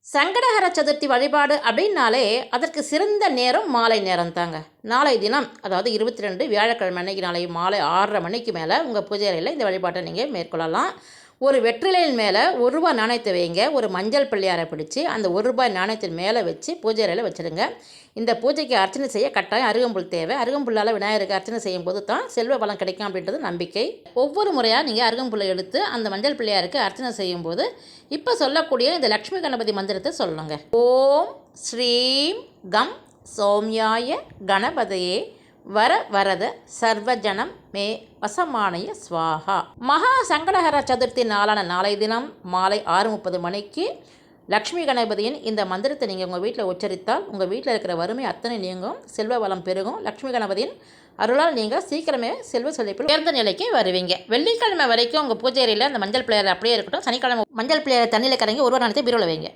சங்கடஹர சதுர்த்தி வழிபாடு அப்படின்னாலே அதற்கு சிறந்த நேரம் மாலை நேரம் தாங்க. நாளை தினம், அதாவது 22 வியாழக்கிழமை அன்னைக்கு நாளை மாலை 6:30 மணிக்கு மேலே உங்கள் பூஜை அறையில் இந்த வழிபாட்டை நீங்கள் மேற்கொள்ளலாம். ஒரு வெற்றிலையின் மேலே ₹1 நாணயத்தை வைங்க. ஒரு மஞ்சள் பிள்ளையாரை பிடிச்சி அந்த ₹1 நாணயத்தின் மேலே வச்சு பூஜை அறையில் வச்சுடுங்க. இந்த பூஜைக்கு அர்ச்சனை செய்ய கட்டாயம் அருகம்புல் தேவை. அருகம்புல்லால் விநாயகருக்கு அர்ச்சனை செய்யும் போது தான் செல்வ வளம் கிடைக்கும் அப்படின்றது நம்பிக்கை. ஒவ்வொரு முறையாக நீங்கள் அருகம்புல்லை எடுத்து அந்த மஞ்சள் பிள்ளையாருக்கு அர்ச்சனை செய்யும்போது இப்போ சொல்லக்கூடிய இந்த லக்ஷ்மி கணபதி மந்திரத்தை சொல்லணுங்க. ஓம் ஸ்ரீம் கம் சௌமியாய கணபதையே வர வரத சர்வஜனம் மே வசமானய ஸ்வாஹா. மகா சங்கடஹர சதுர்த்தி நாளான நாளை தினம் மாலை 6:30 மணிக்கு லக்ஷ்மி கணபதியின் இந்த மந்திரத்தை நீங்கள் உங்கள் வீட்டில் உச்சரித்தால் உங்கள் வீட்டில் இருக்கிற வறுமை அத்தனை நீங்கும், செல்வ வளம் பெருகும். லக்ஷ்மி கணபதியின் அருளால் நீங்கள் சீக்கிரமே செல்வ செழிப்பில் உயர்ந்த நிலைக்கு வருவீங்க. வெள்ளிக்கிழமை வரைக்கும் உங்கள் பூஜை அறையில் அந்த மஞ்சள் பிள்ளையார் அப்படியே இருக்கட்டும். சனிக்கிழமை மஞ்சள் பிள்ளையார் தண்ணியில் கரங்கி ₹1 நாணயத்தை பீரோவில் வைங்க.